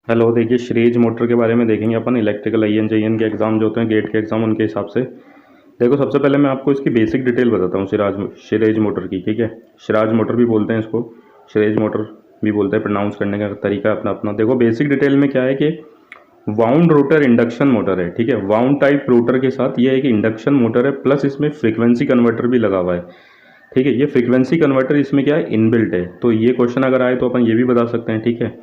Hello, देखिए श्रेज motor के बारे में देखेंगे अपन। इलेक्ट्रिकल IN JN के एग्ज़ाम जो होते हैं, गेट के एग्ज़ाम, उनके हिसाब से देखो। सबसे पहले मैं आपको इसकी बेसिक डिटेल बताता हूँ श्रेज मोटर की। ठीक है, श्राज मोटर भी बोलते हैं इसको, श्रेज मोटर भी बोलते हैं। प्रोनाउंस करने का तरीका अपना अपना। देखो बेसिक डिटेल में क्या है कि वाउंड रोटर इंडक्शन मोटर है। ठीक है, वाउंड टाइप रोटर के साथ ये एक इंडक्शन मोटर है, प्लस इसमें फ्रीक्वेंसी कन्वर्टर भी लगा हुआ है। ठीक है, ये फ्रीक्वेंसी कन्वर्टर इसमें क्या है, इनबिल्ट है। तो ये क्वेश्चन अगर आए तो अपन ये भी बता सकते हैं। ठीक है,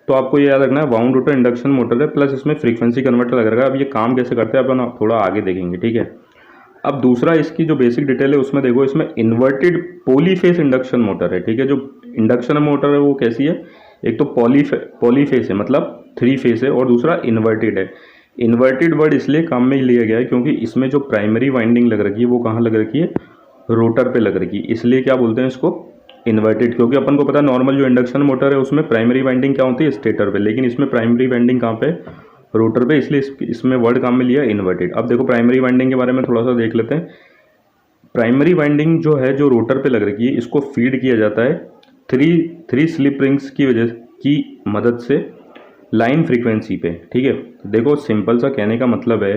तो आपको ये याद रखना है, वाउंड रोटर इंडक्शन मोटर है, प्लस इसमें फ्रीक्वेंसी कन्वर्टर लग रहा है। अब ये काम कैसे करते हैं अपन थोड़ा आगे देखेंगे। ठीक है, अब दूसरा इसकी जो बेसिक डिटेल है उसमें देखो, इसमें इन्वर्टेड पॉलीफेस इंडक्शन मोटर है। ठीक है, जो इंडक्शन मोटर है वो कैसी है, एक तो पॉलीफेस है मतलब 3 फेस है, और दूसरा इन्वर्टेड है। इन्वर्टेड वर्ड इसलिए काम में लिया गया है क्योंकि इसमें जो प्राइमरी वाइंडिंग लग रखी है वो कहाँ लग रखी है, रोटर पे लग रखी है। इसलिए क्या बोलते हैं इसको, इन्वर्टेड। क्योंकि अपन को पता है नॉर्मल जो इंडक्शन मोटर है उसमें प्राइमरी वाइंडिंग क्या होती है, स्टेटर पे, लेकिन इसमें प्राइमरी वाइंडिंग कहाँ पे, रोटर पे, इसलिए इसमें वर्ड काम में लिया इन्वर्टेड। अब देखो प्राइमरी वाइंडिंग के बारे में थोड़ा सा देख लेते हैं। प्राइमरी वाइंडिंग जो है, जो रोटर पे लग रखी है, इसको फीड किया जाता है थ्री स्लिप रिंग्स की वजह की मदद से लाइन फ्रीक्वेंसी पे। ठीक है, देखो सिंपल सा कहने का मतलब है,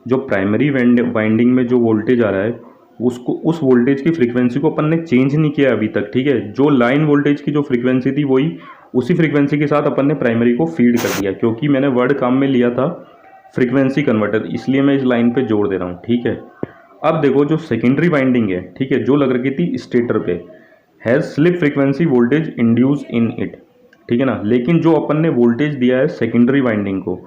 जो प्राइमरी वाइंडिंग में जो वोल्टेज आ रहा है उसको, उस वोल्टेज की फ्रीक्वेंसी को अपन ने चेंज नहीं किया अभी तक। ठीक है, जो लाइन वोल्टेज की जो फ्रीक्वेंसी थी वही, उसी फ्रीक्वेंसी के साथ अपन ने प्राइमरी को फीड कर दिया। क्योंकि मैंने वर्ड काम में लिया था फ्रीक्वेंसी कन्वर्टर, इसलिए मैं इस लाइन पे जोड़ दे रहा हूँ। ठीक है, अब देखो जो सेकेंडरी वाइंडिंग है, ठीक है, जो लग रही थी स्टेटर पे, has slip frequency voltage induce in it. ठीक है ना, लेकिन जो अपन ने वोल्टेज दिया है सेकेंडरी वाइंडिंग को,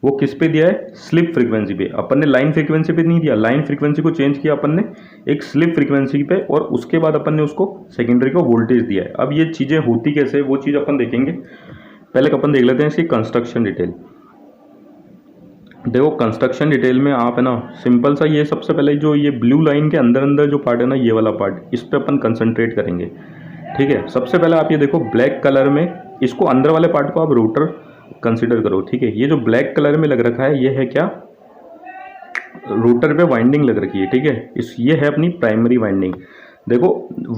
वो किस पे दिया है, स्लिप फ्रीक्वेंसी पे। अपन ने लाइन फ्रीक्वेंसी पे नहीं दिया, लाइन फ्रीक्वेंसी को चेंज किया अपन ने एक स्लिप फ्रीक्वेंसी पे, और उसके बाद अपन ने उसको सेकेंडरी को वोल्टेज दिया है। अब ये चीज़ें होती कैसे, वो चीज़ अपन देखेंगे। पहले अपन देख लेते हैं इसकी कंस्ट्रक्शन डिटेल। देखो कंस्ट्रक्शन डिटेल में आप है ना, सिंपल सा, ये सबसे पहले जो ये ब्लू लाइन के अंदर अंदर जो पार्ट है ना, ये वाला पार्ट, इस पर अपन कंसंट्रेट करेंगे। ठीक है, सबसे पहले आप ये देखो ब्लैक कलर में, इसको अंदर वाले पार्ट को आप रोटर कंसिडर करो। ठीक है, ये जो ब्लैक कलर में लग रखा है ये है क्या, रोटर पे वाइंडिंग लग रखी है। ठीक है, ये है अपनी प्राइमरी वाइंडिंग। देखो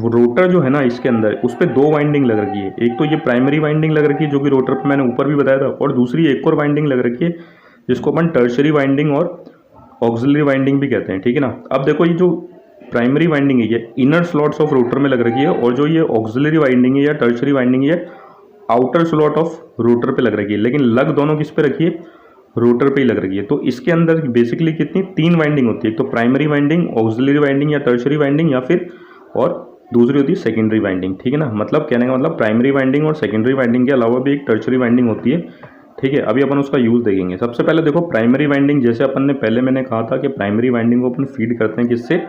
रोटर जो है ना, इसके अंदर उस पर 2 वाइंडिंग लग रखी है। एक तो ये प्राइमरी वाइंडिंग लग रखी है जो कि रोटर पे मैंने ऊपर भी बताया था, और दूसरी एक और वाइंडिंग लग रखी है जिसको अपन टर्शरी वाइंडिंग और ऑक्सिलरी वाइंडिंग भी कहते हैं। ठीक है ना, अब देखो ये जो प्राइमरी वाइंडिंग है ये इनर स्लॉट्स ऑफ रोटर में लग रखी है, और जो ये ऑक्सिलरी वाइंडिंग है या टर्शरी वाइंडिंग है, आउटर स्लॉट ऑफ रोटर पे लग रखी है। लेकिन लग दोनों किस पे रखी है, रोटर पे ही लग रही है। तो इसके अंदर बेसिकली कितनी 3 वाइंडिंग होती है, एक तो प्राइमरी वाइंडिंग, ऑक्सिलरी वाइंडिंग या टर्शरी वाइंडिंग, या फिर और दूसरी होती है सेकेंडरी वाइंडिंग। ठीक है ना, मतलब कहने का मतलब प्राइमरी वाइंडिंग और सेकेंडरी वाइंडिंग के अलावा भी एक टर्शरी वाइंडिंग होती है। ठीक है, अभी अपन उसका यूज़ देखेंगे। सबसे पहले देखो प्राइमरी वाइंडिंग, जैसे अपन ने पहले मैंने कहा था कि प्राइमरी वाइंडिंग को अपन फीड करते हैं किससे,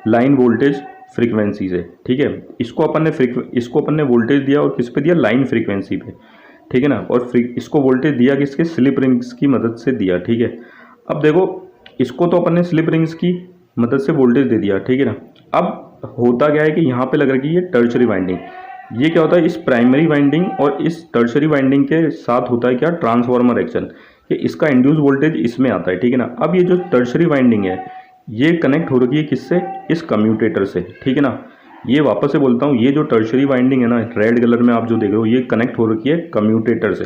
लाइन वोल्टेज फ्रीक्वेंसी से। ठीक है, इसको अपन ने वोल्टेज दिया, और किस पे दिया, लाइन फ्रीक्वेंसी पे। ठीक है ना, और इसको वोल्टेज दिया किसके, स्लिप रिंग्स की मदद से दिया। ठीक है, अब देखो इसको तो अपन ने स्लिप रिंग्स की मदद से वोल्टेज दे दिया। ठीक है ना, अब होता क्या है कि यहाँ पे लग रही है टर्शरी वाइंडिंग। ये क्या होता है, इस प्राइमरी वाइंडिंग और इस टर्शरी वाइंडिंग के साथ होता है क्या, ट्रांसफार्मर एक्शन, कि इसका इंड्यूस वोल्टेज इसमें आता है। ठीक है ना, अब ये जो टर्शरी वाइंडिंग है ये कनेक्ट हो रही है किससे, इस कम्यूटेटर से। ठीक है ना, ये वापस से बोलता हूँ, ये जो टर्शरी वाइंडिंग है ना, रेड कलर में आप जो देख रहे हो, ये कनेक्ट हो रखी है कम्यूटेटर से।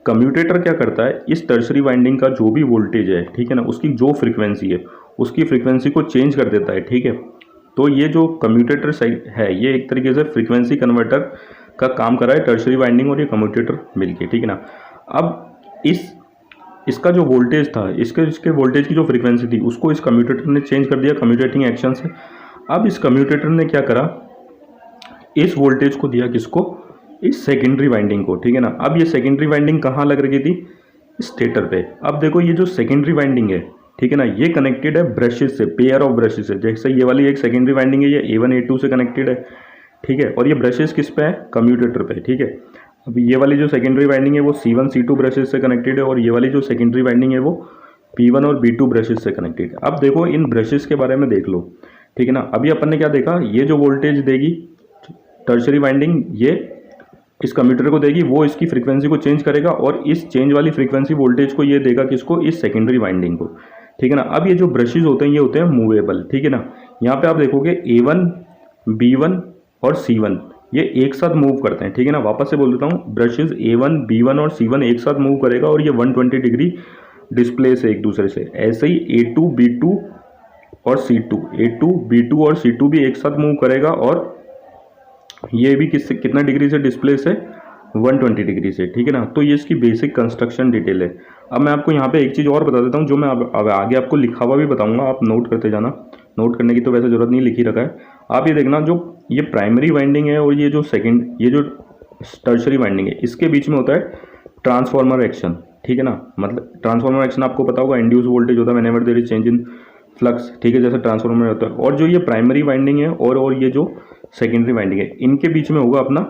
कम्यूटेटर क्या करता है, इस टर्शरी वाइंडिंग का जो भी वोल्टेज है, ठीक है ना, उसकी जो फ्रीक्वेंसी है, उसकी फ्रीक्वेंसी को चेंज कर देता है। ठीक है, तो ये जो कम्यूटेटर है ये एक तरीके से फ्रीक्वेंसी कन्वर्टर का काम कर रहा है, टर्शरी वाइंडिंग और ये कम्यूटेटर मिलके। ठीक है ना, अब इसका जो वोल्टेज था, इसके वोल्टेज की जो फ्रीक्वेंसी थी, उसको इस कम्यूटेटर ने चेंज कर दिया कम्यूटेटिंग एक्शन से। अब इस कम्यूटेटर ने क्या करा, इस वोल्टेज को दिया किसको, इस सेकेंडरी वाइंडिंग को। ठीक है ना, अब ये सेकेंडरी वाइंडिंग कहाँ लग रही थी, स्टेटर पे। अब देखो ये जो सेकेंडरी वाइंडिंग है, ठीक है ना, ये कनेक्टेड है ब्रशेस से, पेयर ऑफ ब्रशेस से। जैसे ये वाली एक सेकेंडरी वाइंडिंग है, ये A1 A2 से कनेक्टेड है। ठीक है, और ये ब्रशेस किस पे है, कम्यूटेटर पे। ठीक है, अब ये वाली जो सेकेंडरी वाइंडिंग है वो C1 C2 ब्रशेस से कनेक्टेड है, और ये वाली जो सेकेंडरी वाइंडिंग है वो P1 और B2 ब्रशेस से कनेक्टेड है। अब देखो इन ब्रशेस के बारे में देख लो। ठीक है ना, अभी अपन ने क्या देखा, ये जो वोल्टेज देगी टर्शरी वाइंडिंग, ये इस कम्यूटेटर को देगी, वो इसकी फ्रीक्वेंसी को चेंज करेगा, और इस चेंज वाली फ्रीक्वेंसी वोल्टेज को ये देगा किसको, इस सेकेंडरी वाइंडिंग को। ठीक है ना, अब ये जो ब्रशेज होते हैं ये होते हैं मूवेबल। ठीक है ना, यहाँ पे आप देखोगे A1 B1 और C1 ये एक साथ मूव करते हैं, ठीक है ना। वापस से बोल देता हूँ, ब्रशेज A1 B1 और C1 एक साथ मूव करेगा और ये 120 डिग्री डिस्प्लेस है एक दूसरे से। ऐसे ही A2 B2 और C2, A2 B2 और C2 भी एक साथ मूव करेगा और ये भी कितना डिग्री से डिस्प्लेस है, 120 डिग्री से, ठीक है ना। तो ये इसकी बेसिक कंस्ट्रक्शन डिटेल है। अब मैं आपको यहाँ पे एक चीज़ और बता देता हूँ, जो मैं अब आगे आपको लिखा हुआ भी बताऊँगा, आप नोट करते जाना। नोट करने की तो वैसे ज़रूरत नहीं, लिख ही रखा है। आप ये देखना, जो ये प्राइमरी वाइंडिंग है और ये जो टर्शरी वाइंडिंग है, इसके बीच में होता है ट्रांसफार्मर एक्शन, ठीक है ना। मतलब ट्रांसफार्मर एक्शन आपको पता होगा, इंड्यूस वोल्टेज होता है whenever there is change in flux, ठीक है, जैसे ट्रांसफार्मर में होता है। और जो ये प्राइमरी वाइंडिंग है और ये जो सेकेंडरी वाइंडिंग है, इनके बीच में होगा अपना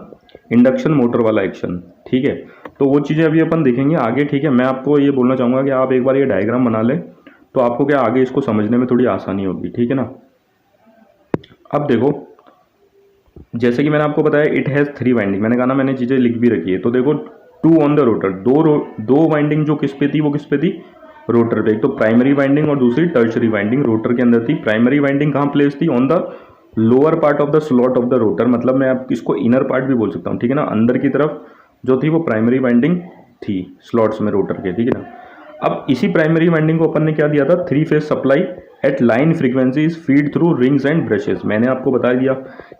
इंडक्शन मोटर वाला एक्शन, ठीक है। तो वो चीज़ें अभी अपन देखेंगे आगे, ठीक है। मैं आपको ये बोलना चाहूँगा कि आप एक बार ये डायग्राम बना लें, तो आपको क्या आगे इसको समझने में थोड़ी आसानी होगी, ठीक है ना। अब देखो, जैसे कि मैंने आपको बताया, इट हैज़ 3 वाइंडिंग, मैंने कहा ना, मैंने चीज़ें लिख भी रखी है। तो देखो, 2 ऑन द रोटर, दो वाइंडिंग जो किस पे थी, वो किस पे थी, रोटर पे। एक तो प्राइमरी वाइंडिंग और दूसरी टर्शरी वाइंडिंग रोटर के अंदर थी। प्राइमरी वाइंडिंग कहाँ प्लेस थी, on the lower part of the slot of the rotor, मतलब मैं आप इसको इनर पार्ट भी बोल सकता हूँ, ठीक है ना। अंदर की तरफ जो थी वो प्राइमरी वाइंडिंग थी स्लॉट्स में रोटर के, ठीक है ना। अब इसी प्राइमरी वाइंडिंग को अपन ने क्या दिया था, 3 phase supply at line frequencies feed through rings and brushes. मैंने आपको बता दिया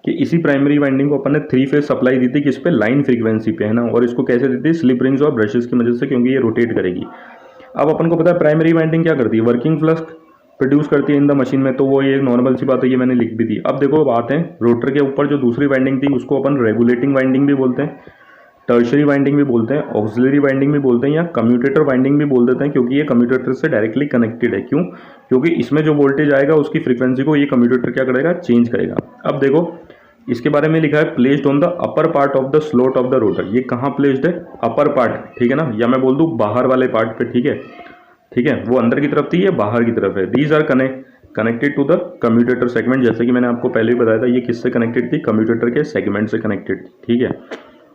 कि इसी प्राइमरी वाइंडिंग को अपन ने 3 फेज सप्लाई दी थी, किस पे, लाइन फ्रीक्वेंसी पे, है ना। और इसको कैसे दी थी, स्लिप रिंग्स और ब्रशेस की मदद से, क्योंकि ये रोटेट करेगी। अब अपन को पता है प्राइमरी वाइंडिंग क्या करती है, वर्किंग फ्लक्स प्रोड्यूस करती है इन द मशीन में, तो वो ये नॉर्मल सी बात है, ये मैंने लिख भी दी। अब देखो, बात है रोटर के ऊपर जो दूसरी वाइंडिंग थी, उसको अपन रेगुलेटिंग वाइंडिंग भी बोलते हैं, टर्शरी वाइंडिंग भी बोलते हैं, ऑक्सिलरी वाइंडिंग भी बोलते हैं, या कम्यूटेटर वाइंडिंग भी बोल देते हैं, क्योंकि ये कम्यूटेटर से डायरेक्टली कनेक्टेड है। क्यों, क्योंकि इसमें जो वोल्टेज आएगा उसकी फ्रीक्वेंसी को ये कम्यूटेटर क्या करेगा, चेंज करेगा। अब देखो, इसके बारे में लिखा है, placed on the upper part of the slot of the rotor. ये कहाँ प्लेस्ड है, अपर पार्ट, ठीक है ना, या मैं बोल दूँ बाहर वाले पार्ट पे, ठीक है, ठीक है। वो अंदर की तरफ थी, ये बाहर की तरफ है। These are connected to the commutator segment, जैसे कि मैंने आपको पहले भी बताया था, ये किससे कनेक्टेड थी, कम्यूटेटर के सेगमेंट से कनेक्टेड थी, ठीक है।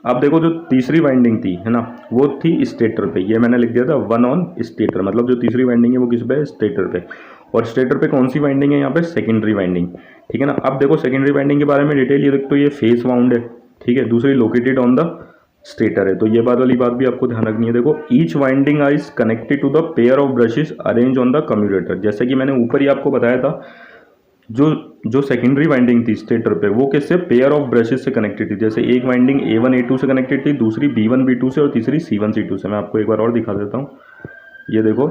अब देखो, जो तीसरी वाइंडिंग थी, है ना, वो थी स्टेटर पे। ये मैंने लिख दिया था 1 ऑन स्टेटर, मतलब जो तीसरी वाइंडिंग है वो किस पे है, स्टेटर पे। और स्टेटर पे कौन सी वाइंडिंग है, यहाँ पे सेकेंडरी वाइंडिंग, ठीक है ना। अब देखो, सेकेंडरी वाइंडिंग के बारे में डिटेल ये देखो, तो ये फेस वाउंड है, ठीक है, दूसरी लोकेटेड ऑन द स्टेटर है। तो ये बात वाली बात भी आपको ध्यान रखनी है। देखो, each winding is connected to the pair of brushes arrange on the commutator. जैसे कि मैंने ऊपर ही आपको बताया था, जो सेकेंडरी वाइंडिंग थी स्टेटर पे, वो किससे, पेयर ऑफ ब्रशेस से कनेक्टेड थी। जैसे एक वाइंडिंग A1 A2 से कनेक्टेड थी, दूसरी B1 B2 से, और तीसरी C1 C2 से। मैं आपको एक बार और दिखा देता हूँ। ये देखो,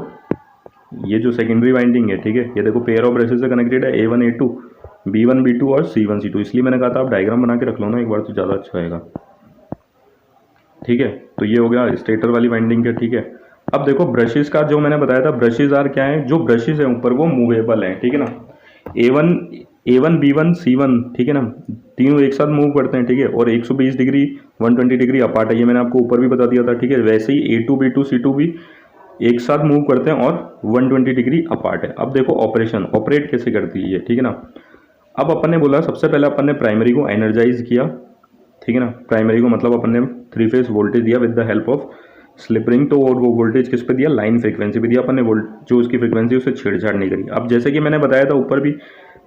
ये जो सेकेंडरी वाइंडिंग है, ठीक है, ये देखो पेयर ऑफ ब्रशेस से कनेक्टेड है, A1 A2 B1 B2 और C1 C2। इसलिए मैंने कहा था आप डायग्राम बना के रख लो ना एक बार, तो ज़्यादा अच्छा रहेगा, ठीक है। तो ये हो गया स्टेटर वाली वाइंडिंग का, ठीक है। अब देखो, ब्रशेस का जो मैंने बताया था, ब्रशेस आर क्या है, जो ब्रशेस है ऊपर वो मूवेबल हैं, ठीक है ना। A1 B1 C1, ठीक है ना, तीनों एक साथ मूव करते हैं, ठीक है। और 120 डिग्री 120 डिग्री अपार्ट है, ये मैंने आपको ऊपर भी बता दिया था, ठीक है। वैसे ही A2 B2 C2 भी एक साथ मूव करते हैं और 120 डिग्री अपार्ट है। अब देखो, ऑपरेट कैसे करती है ये, ठीक है ना। अब अपन ने बोला, सबसे पहले अपन ने प्राइमरी को एनर्जाइज किया, ठीक है ना। प्राइमरी को मतलब अपन ने 3 फेज वोल्टेज दिया with the help of slip ring. तो और वो वोल्टेज किस पे दिया, लाइन फ्रीक्वेंसी पे दिया अपन ने, जो उसकी फ्रीक्वेंसी उससे छेड़छाड़ नहीं करी। अब जैसे कि मैंने बताया था ऊपर भी,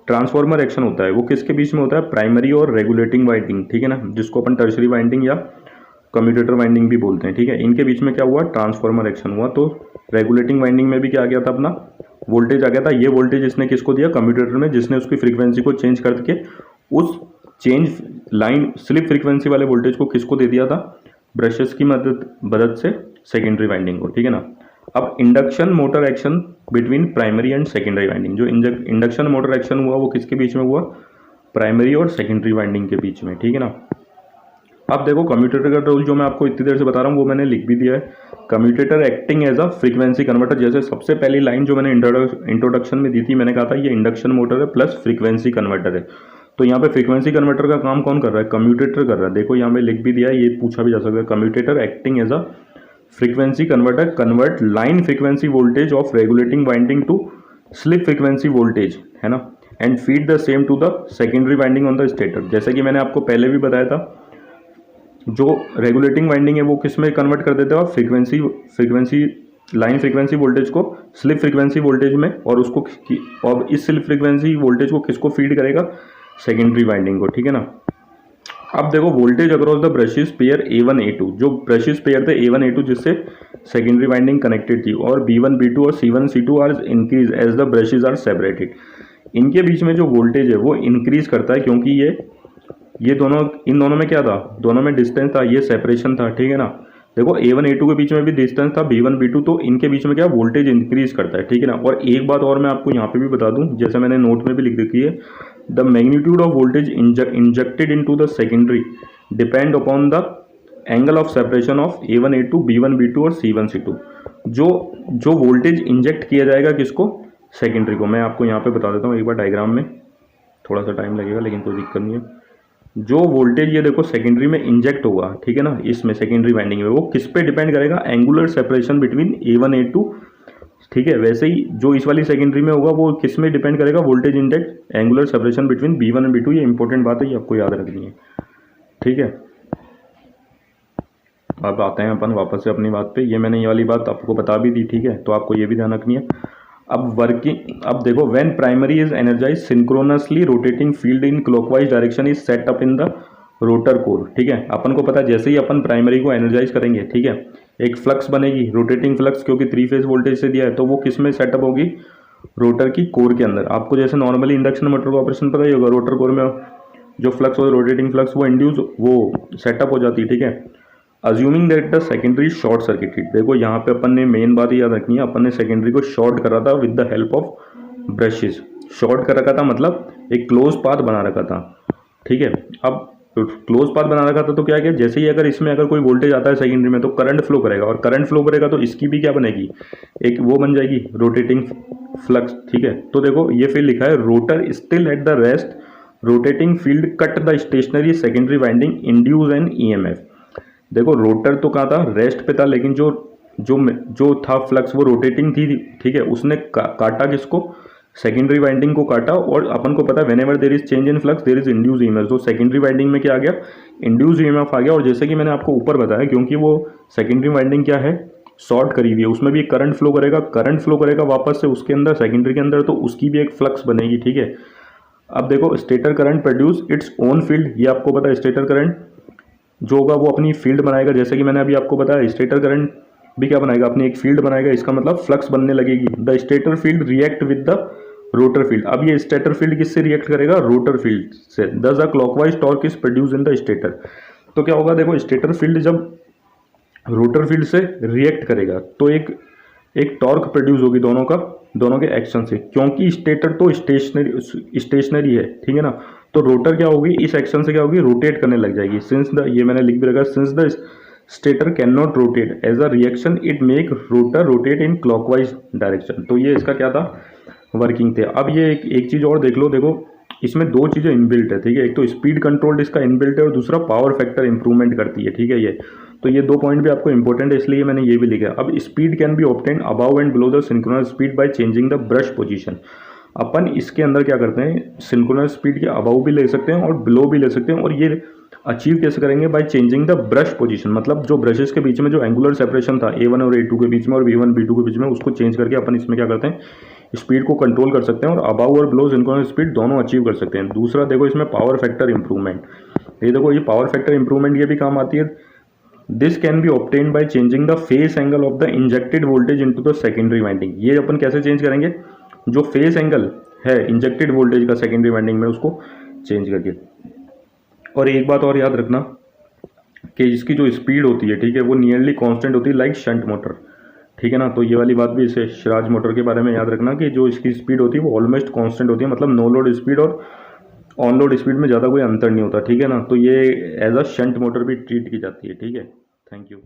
ट्रांसफार्मर एक्शन होता है, वो किसके बीच में होता है, प्राइमरी और रेगुलेटिंग वाइंडिंग, ठीक है ना, जिसको अपन टर्शरी वाइंडिंग या कम्यूटेटर वाइंडिंग भी बोलते हैं, ठीक है। इनके बीच में क्या हुआ, ट्रांसफार्मर एक्शन हुआ। तो रेगुलेटिंग वाइंडिंग में भी क्या आ गया था, अपना वोल्टेज आ गया था। ये वोल्टेज इसने किसको दिया, कम्यूटेटर में, जिसने उसकी फ्रीक्वेंसी को चेंज करके उस चेंज लाइन स्लिप फ्रीक्वेंसी वाले वोल्टेज को किसको दे दिया था, ब्रशेस की मदद से सेकेंडरी वाइंडिंग को, ठीक है ना। अब induction motor action between primary and secondary winding, जो इंडक्शन मोटर एक्शन हुआ वो किसके बीच में हुआ, प्राइमरी और सेकेंडरी वाइंडिंग के बीच में, ठीक है ना। अब देखो, कम्यूटेटर का रोल जो मैं आपको इतनी देर से बता रहा हूँ वो मैंने लिख भी दिया है। Commutator acting as a frequency converter. जैसे सबसे पहली लाइन जो मैंने इंट्रोडक्शन में दी थी, मैंने कहा था ये इंडक्शन मोटर है प्लस फ्रीक्वेंसी कन्वर्टर है। तो यहाँ पे फ्रीक्वेंसी कन्वर्टर का काम कौन कर रहा है, कम्यूटेटर कर रहा है। देखो यहाँ पे लिख भी दिया है, ये पूछा भी जा सकता है। Commutator acting as a frequency converter convert line frequency voltage of regulating winding to slip frequency voltage, है ना, and feed the same to the secondary winding on the stator. जैसे कि मैंने आपको पहले भी बताया था, जो रेगुलेटिंग वाइंडिंग है वो किस में कन्वर्ट कर देते हो आप, फ्रीक्वेंसी लाइन फ्रीक्वेंसी वोल्टेज को स्लिप फ्रीक्वेंसी वोल्टेज में, और उसको और इस स्लिप फ्रीक्वेंसी वोल्टेज को किसको फीड करेगा, सेकेंडरी वाइंडिंग को, ठीक है ना। अब देखो voltage across the brushes pair A1 A2, जो ब्रशेस पेयर थे A1 A2 जिससे सेकेंडरी वाइंडिंग कनेक्टेड थी, और B1 B2 और C1 C2 are increase as the brushes are separated. इनके बीच में जो वोल्टेज है वो इंक्रीज करता है, क्योंकि ये दोनों, इन दोनों में क्या था, दोनों में डिस्टेंस था, ये सेपरेशन था, ठीक है ना। देखो A1 A2 के बीच में भी डिस्टेंस था, B1 B2, तो इनके बीच में क्या वोल्टेज इंक्रीज करता है, ठीक है ना। और एक बात और मैं आपको यहाँ पे भी बता दूं, जैसे मैंने नोट में भी लिख रखी है, the magnitude of voltage injected into the secondary depend upon the angle of separation of A1 A2 B1 B2 और C1 C2। जो वोल्टेज इंजेक्ट किया जाएगा किसको, सेकेंडरी को, मैं आपको यहाँ पे बता देता हूँ एक बार डायग्राम में, थोड़ा सा टाइम लगेगा लेकिन कोई दिक्कत नहीं है। जो वोल्टेज ये देखो सेकेंडरी में इंजेक्ट होगा, ठीक है ना, इसमें सेकेंडरी वाइंडिंग में, वो किस पे डिपेंड करेगा, angular separation between A1 A2, ठीक है। वैसे ही जो इस वाली सेकेंडरी में होगा वो किस में डिपेंड करेगा, voltage inject angular separation between B1 और B2। ये इंपॉर्टेंट बात है, ये आपको याद रखनी है, ठीक है। अब आते हैं अपन वापस से अपनी बात पे। ये मैंने ये वाली बात आपको बता भी दी, ठीक है, तो आपको ये भी ध्यान रखनी है। अब देखो, when primary is energize synchronously rotating field in clockwise direction is set up in the rotor core, ठीक है। अपन को पता है जैसे ही अपन प्राइमरी को एनर्जाइज करेंगे, ठीक है, एक फ्लक्स बनेगी, रोटेटिंग फ्लक्स, क्योंकि 3 फेज वोल्टेज से दिया है, तो वो किस में सेटअप होगी, रोटर की कोर के अंदर। आपको जैसे नॉर्मली इंडक्शन मोटर का ऑपरेशन पता ही होगा, रोटर कोर में जो फ्लक्स हो, रोटेटिंग फ्लक्स, वो इंड्यूस, वो सेटअप हो जाती है, ठीक है। Assuming that the secondary short circuited, देखो यहाँ पे अपन ने मेन बात याद रखनी है, अपन ने सेकेंडरी को शॉर्ट करा था with the help of brushes. Short कर रखा था मतलब एक क्लोज पाथ बना रखा था, ठीक है। अब क्लोज पाथ बना रखा था तो क्या किया, जैसे ही अगर इसमें अगर कोई वोल्टेज आता है सेकेंडरी में, तो करंट फ्लो करेगा, और करंट फ्लो करेगा तो इसकी भी क्या बनेगी, एक वो बन जाएगी रोटेटिंग फ्लक्स, ठीक है। तो देखो ये फिर लिखा है, rotor still at the rest, rotating field cut the stationary secondary winding, induce an EMF। देखो रोटर तो कहाँ था, रेस्ट पे था, लेकिन जो था फ्लक्स वो रोटेटिंग थी, ठीक है। उसने काटा किसको, सेकेंडरी वाइंडिंग को काटा, और अपन को पता है whenever there is change in flux there is induce EMF। तो सेकेंडरी वाइंडिंग में क्या आ गया, इंड्यूस EMF आ गया। और जैसे कि मैंने आपको ऊपर बताया, क्योंकि वो सेकेंडरी वाइंडिंग क्या है, शॉर्ट करी हुई है, उसमें भी करंट फ्लो करेगा वापस से उसके अंदर, सेकेंडरी के अंदर, तो उसकी भी एक फ्लक्स बनेगी, ठीक है। अब देखो, stator current produce its own field, ये आपको पता है, स्टेटर करंट जो होगा वो अपनी फील्ड बनाएगा, जैसे कि मैंने अभी आपको बताया, स्टेटर करंट भी क्या बनाएगा, अपनी एक फील्ड बनाएगा, इसका मतलब फ्लक्स बनने लगेगी। The stator field react with the rotor field. अब ये स्टेटर फील्ड किससे रिएक्ट करेगा, रोटर फील्ड से। दस a clockwise torque is produce in the stator. तो क्या होगा, देखो स्टेटर फील्ड जब रोटर फील्ड से रिएक्ट करेगा तो एक टॉर्क प्रोड्यूस होगी दोनों के एक्शन से, क्योंकि स्टेटर तो स्टेशनरी है, ठीक है ना। तो रोटर क्या होगी, इस एक्शन से क्या होगी, रोटेट करने लग जाएगी। ये मैंने लिख भी रखा, since the stator can not rotate as a reaction it make rotor rotate in clockwise direction. तो ये इसका क्या था, वर्किंग थे। अब ये एक चीज़ और देख लो, देखो इसमें 2 चीज़ें इनबिल्ट है, ठीक है। एक तो स्पीड कंट्रोल इसका इनबिल्ट है, और दूसरा पावर फैक्टर इंप्रूवमेंट करती है, ठीक है। ये तो ये 2 पॉइंट भी आपको इंपॉर्टेंट है, इसलिए मैंने ये भी लिखा है। अब speed can be obtain above and below the synchronous speed by changing the brush position. अपन इसके अंदर क्या करते हैं, सिंक्रोनस स्पीड के अबव भी ले सकते हैं और बिलो भी ले सकते हैं, और ये अचीव कैसे करेंगे, bye changing the brush position. मतलब जो ब्रशेस के बीच में जो एंगुलर सेपरेशन था A1 और A2 के बीच में और B1 B2 के बीच में, उसको चेंज करके अपन इसमें क्या करते हैं, स्पीड को कंट्रोल कर सकते हैं, और अबव और बिलो सिंक्रोनस स्पीड दोनों अचीव कर सकते हैं। दूसरा देखो इसमें पावर फैक्टर इंप्रूवमेंट, ये देखो ये पावर फैक्टर इंप्रूवमेंट ये भी काम आती है। This can be obtain bye changing the face angle of the injected voltage into the secondary winding. ये अपन कैसे चेंज करेंगे, जो फेस एंगल है इंजेक्टेड वोल्टेज का सेकेंडरी वाइंडिंग में, उसको चेंज करके। और एक बात और याद रखना कि इसकी जो स्पीड होती है, ठीक है, वो नियरली कांस्टेंट होती है, लाइक शंट मोटर, ठीक है ना। तो ये वाली बात भी इसे सिराज मोटर के बारे में याद रखना कि जो इसकी स्पीड होती है वो ऑलमोस्ट कांस्टेंट होती है, मतलब नो लोड स्पीड और ऑन लोड स्पीड में ज़्यादा कोई अंतर नहीं होता, ठीक है ना। तो ये एज अ शंट मोटर भी ट्रीट की जाती है, ठीक है। Thank you.